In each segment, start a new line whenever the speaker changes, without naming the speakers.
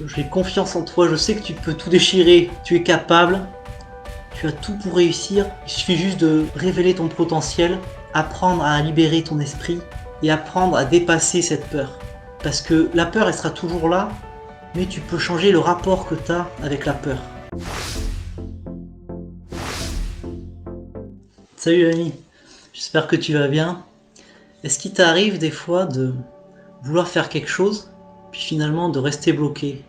J'ai confiance en toi, je sais que tu peux tout déchirer, tu es capable, tu as tout pour réussir. Il suffit juste de révéler ton potentiel, apprendre à libérer ton esprit et apprendre à dépasser cette peur. Parce que la peur, elle sera toujours là, mais tu peux changer le rapport que tu as avec la peur. Salut l'ami, j'espère que tu vas bien. Est-ce qu'il t'arrive des fois de vouloir faire quelque chose, puis finalement de rester bloqué,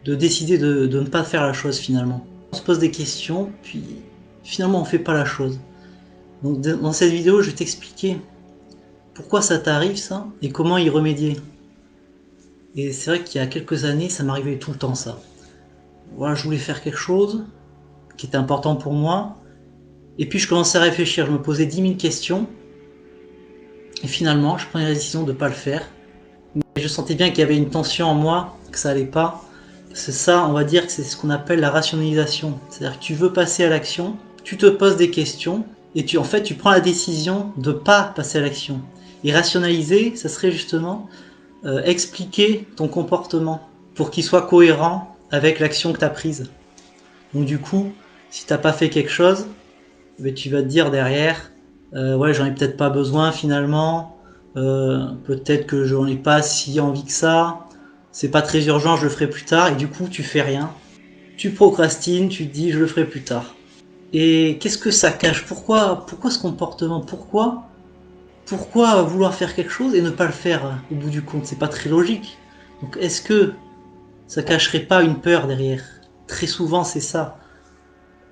de décider de ne pas faire la chose finalement? On se pose des questions, puis finalement on fait pas la chose. Donc dans cette vidéo, je vais t'expliquer pourquoi ça t'arrive ça, et comment y remédier. Et c'est vrai qu'il y a quelques années, ça m'arrivait tout le temps ça. Voilà, je voulais faire quelque chose qui était important pour moi, et puis je commençais à réfléchir, je me posais 10 000 questions, et finalement je prenais la décision de ne pas le faire. Mais je sentais bien qu'il y avait une tension en moi, que ça allait pas. C'est ça, on va dire que c'est ce qu'on appelle la rationalisation. C'est-à-dire que tu veux passer à l'action, tu te poses des questions, et en fait tu prends la décision de pas passer à l'action. Et rationaliser, ça serait justement expliquer ton comportement pour qu'il soit cohérent avec l'action que tu as prise. Donc du coup, si t'as pas fait quelque chose, ben, tu vas te dire derrière, ouais j'en ai peut-être pas besoin finalement, peut-être que j'en ai pas si envie que ça, c'est pas très urgent, je le ferai plus tard, et du coup tu fais rien. Tu procrastines, tu te dis je le ferai plus tard. Et qu'est-ce que ça cache? Pourquoi ce comportement? Pourquoi vouloir faire quelque chose et ne pas le faire au bout du compte? C'est pas très logique. Donc est-ce que ça cacherait pas une peur derrière? Très souvent c'est ça.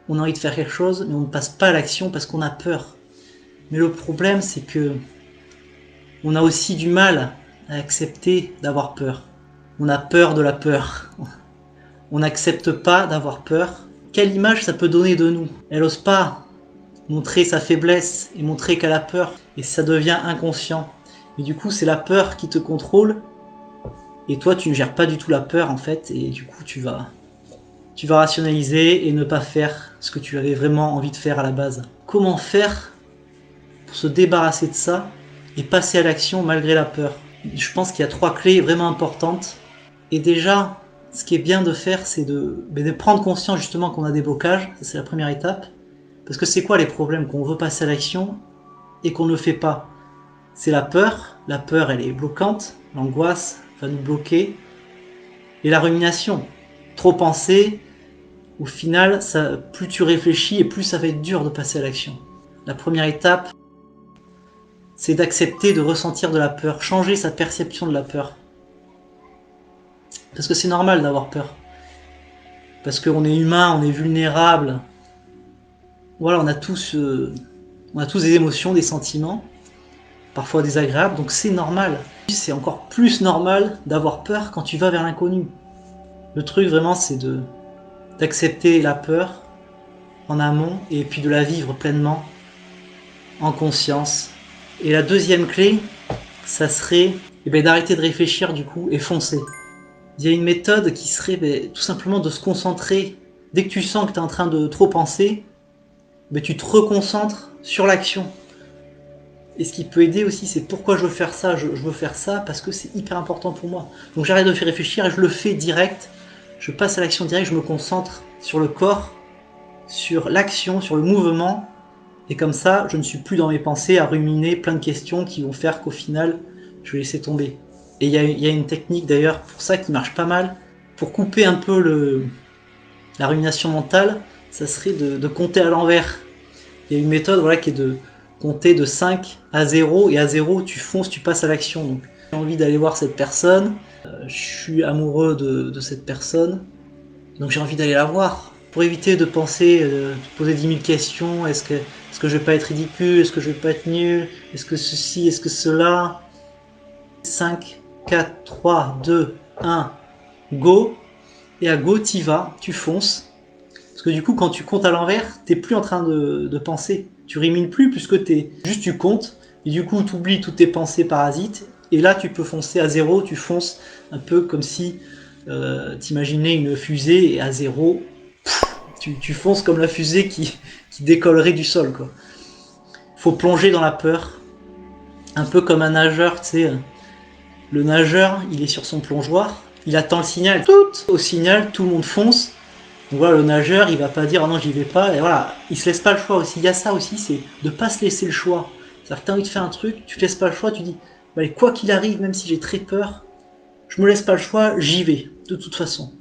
On a envie de faire quelque chose, mais on ne passe pas à l'action parce qu'on a peur. Mais le problème, c'est que on a aussi du mal à accepter d'avoir peur. On a peur de la peur. On n'accepte pas d'avoir peur. Quelle image ça peut donner de nous? Elle n'ose pas montrer sa faiblesse et montrer qu'elle a peur. Et ça devient inconscient. Et du coup, c'est la peur qui te contrôle. Et toi, tu ne gères pas du tout la peur, en fait. Et du coup, tu vas rationaliser et ne pas faire ce que tu avais vraiment envie de faire à la base. Comment faire pour se débarrasser de ça et passer à l'action malgré la peur? Je pense qu'il y a 3 clés vraiment importantes. Et déjà, ce qui est bien de faire, c'est de prendre conscience justement qu'on a des blocages. Ça, c'est la première étape. Parce que c'est quoi les problèmes qu'on veut passer à l'action et qu'on ne fait pas? C'est la peur. La peur, elle est bloquante. L'angoisse va nous bloquer. Et la rumination. Trop penser, au final, plus tu réfléchis et plus ça va être dur de passer à l'action. La première étape, c'est d'accepter de ressentir de la peur, changer sa perception de la peur. Parce que c'est normal d'avoir peur. Parce qu'on est humain, on est vulnérable. Voilà, on a tous des émotions, des sentiments, parfois désagréables, donc c'est normal. C'est encore plus normal d'avoir peur quand tu vas vers l'inconnu. Le truc vraiment, c'est d'accepter la peur en amont et puis de la vivre pleinement, en conscience. Et la deuxième clé, ça serait d'arrêter de réfléchir du coup et foncer. Il y a une méthode qui serait tout simplement de se concentrer. Dès que tu sens que tu es en train de trop penser, tu te reconcentres sur l'action. Et ce qui peut aider aussi, c'est pourquoi je veux faire ça. Je veux faire ça parce que c'est hyper important pour moi. Donc j'arrête de faire réfléchir et je le fais direct. Je passe à l'action directe, je me concentre sur le corps, sur l'action, sur le mouvement. Et comme ça, je ne suis plus dans mes pensées à ruminer plein de questions qui vont faire qu'au final, je vais laisser tomber. Et il y a une technique d'ailleurs pour ça qui marche pas mal. Pour couper un peu la rumination mentale, ça serait de compter à l'envers. Il y a une méthode qui est de compter de 5 à 0, et à 0, tu fonces, tu passes à l'action. Donc, j'ai envie d'aller voir cette personne, je suis amoureux de cette personne, donc j'ai envie d'aller la voir. Pour éviter de penser, de poser 10 000 questions, est-ce que je vais pas être ridicule, est-ce que je vais pas être nul, est-ce que ceci, est-ce que cela. 5, 4, 3, 2, 1, go. Et à go, t'y vas, tu fonces. Parce que du coup, quand tu comptes à l'envers, t'es plus en train de penser. Tu rumines plus puisque tu comptes. Et du coup, tu oublies toutes tes pensées parasites. Et là, tu peux foncer à 0, tu fonces un peu comme si t'imaginais une fusée, et à 0, tu fonces comme la fusée qui décollerait du sol, quoi. Faut plonger dans la peur. Un peu comme un nageur, tu sais. Le nageur, il est sur son plongeoir, il attend le signal. Tout au signal, tout le monde fonce. Donc voilà, le nageur, il va pas dire « Ah non, j'y vais pas ». Et voilà, il se laisse pas le choix aussi. Il y a ça aussi, c'est de pas se laisser le choix. C'est-à-dire que tu as envie de faire un truc, tu te laisses pas le choix, tu dis bah, « Allez, quoi qu'il arrive, même si j'ai très peur, je me laisse pas le choix, j'y vais, de toute façon.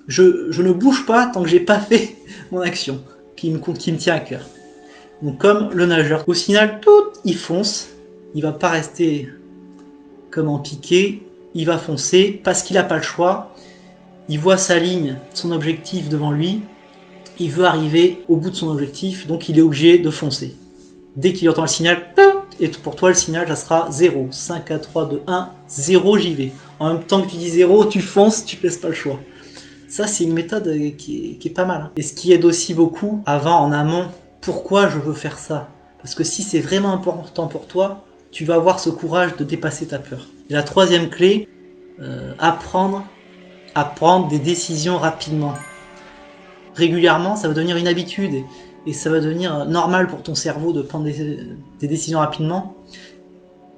Je ne bouge pas tant que j'ai pas fait mon action, qui me tient à cœur. » Donc comme le nageur, au final, il fonce, il va pas rester comme en piqué, il va foncer parce qu'il n'a pas le choix. Il voit sa ligne, son objectif devant lui, il veut arriver au bout de son objectif, donc il est obligé de foncer. Dès qu'il entend le signal, et pour toi le signal, ça sera 0. 5, 4, 3, 2, 1, 0, j'y vais. En même temps que tu dis 0, tu fonces, tu ne laisses pas le choix. Ça, c'est une méthode qui est pas mal. Et ce qui aide aussi beaucoup, en amont, pourquoi je veux faire ça? Parce que si c'est vraiment important pour toi, tu vas avoir ce courage de dépasser ta peur. Et la troisième clé, apprendre à prendre des décisions rapidement. Régulièrement, ça va devenir une habitude et ça va devenir normal pour ton cerveau de prendre des décisions rapidement.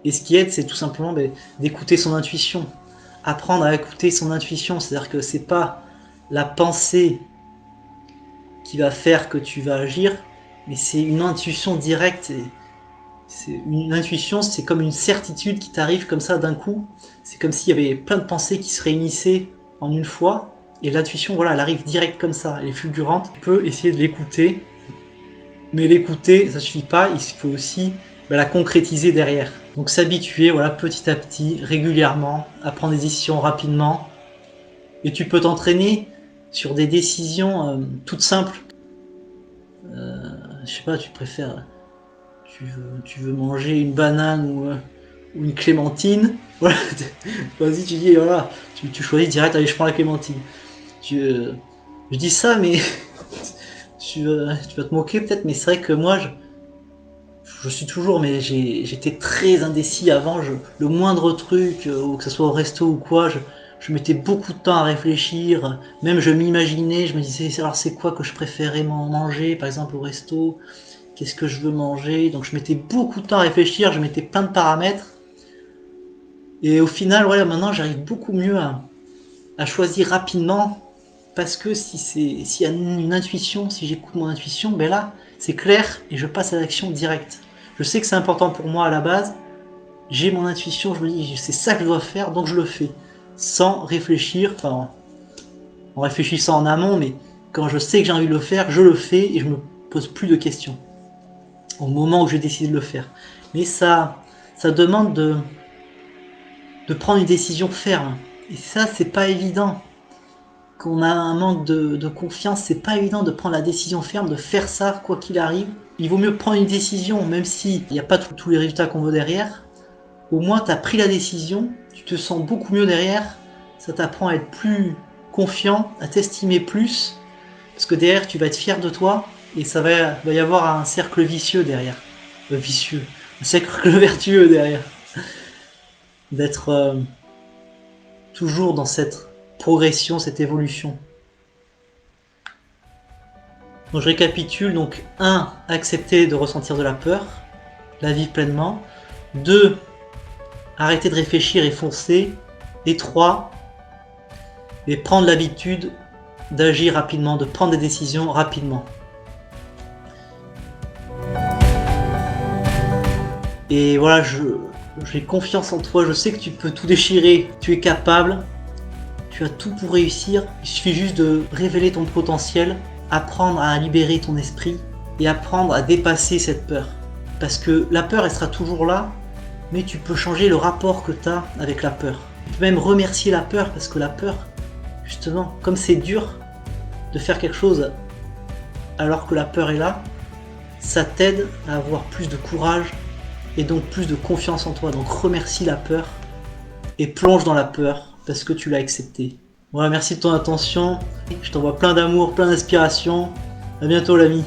Et ce qui aide, c'est tout simplement d'écouter son intuition. Apprendre à écouter son intuition, c'est-à-dire que c'est pas la pensée qui va faire que tu vas agir, mais c'est une intuition directe. Une intuition, c'est comme une certitude qui t'arrive comme ça d'un coup. C'est comme s'il y avait plein de pensées qui se réunissaient en une fois. Et l'intuition, voilà, elle arrive direct comme ça, elle est fulgurante. Tu peux essayer de l'écouter, mais l'écouter, ça suffit pas, il faut aussi la concrétiser derrière. Donc s'habituer, voilà, petit à petit, régulièrement, à prendre des décisions rapidement. Et tu peux t'entraîner sur des décisions toutes simples. Je sais pas, tu préfères... Tu veux manger une banane ou une clémentine, voilà, vas-y, tu dis, voilà, tu choisis direct, allez, je prends la clémentine. Je dis ça, mais tu vas te moquer peut-être, mais c'est vrai que moi, je suis toujours, mais j'étais très indécis avant, le moindre truc, ou que ce soit au resto ou quoi, je mettais beaucoup de temps à réfléchir, même je m'imaginais, je me disais, alors c'est quoi que je préférais manger, par exemple au resto, qu'est-ce que je veux manger, donc je mettais beaucoup de temps à réfléchir, je mettais plein de paramètres, et au final, voilà, maintenant j'arrive beaucoup mieux à choisir rapidement, parce que s'il y a une intuition, si j'écoute mon intuition, ben là, c'est clair, et je passe à l'action directe. Je sais que c'est important pour moi à la base, j'ai mon intuition, je me dis, c'est ça que je dois faire, donc je le fais, sans réfléchir, enfin, en réfléchissant en amont, mais quand je sais que j'ai envie de le faire, je le fais, et je me pose plus de questions au moment où je décide de le faire. Mais ça demande de prendre une décision ferme. Et ça, c'est pas évident. Quand on a un manque de confiance, c'est pas évident de prendre la décision ferme, de faire ça, quoi qu'il arrive. Il vaut mieux prendre une décision, même s'il n'y a pas tous les résultats qu'on veut derrière. Au moins, tu as pris la décision, tu te sens beaucoup mieux derrière. Ça t'apprend à être plus confiant, à t'estimer plus. Parce que derrière, tu vas être fier de toi. Et ça va y avoir un cercle vicieux derrière. Un cercle vertueux derrière. D'être toujours dans cette progression, cette évolution. Donc je récapitule, donc 1. Accepter de ressentir de la peur, la vivre pleinement. 2. Arrêter de réfléchir et foncer. Et 3. Et prendre l'habitude d'agir rapidement, de prendre des décisions rapidement. Et voilà, j'ai confiance en toi, je sais que tu peux tout déchirer, tu es capable, tu as tout pour réussir. Il suffit juste de révéler ton potentiel, apprendre à libérer ton esprit et apprendre à dépasser cette peur. Parce que la peur, elle sera toujours là, mais tu peux changer le rapport que tu as avec la peur. Tu peux même remercier la peur, parce que la peur, justement, comme c'est dur de faire quelque chose alors que la peur est là, ça t'aide à avoir plus de courage et donc plus de confiance en toi. Donc remercie la peur et plonge dans la peur parce que tu l'as acceptée. Voilà, merci de ton attention. Je t'envoie plein d'amour, plein d'inspiration. À bientôt l'ami.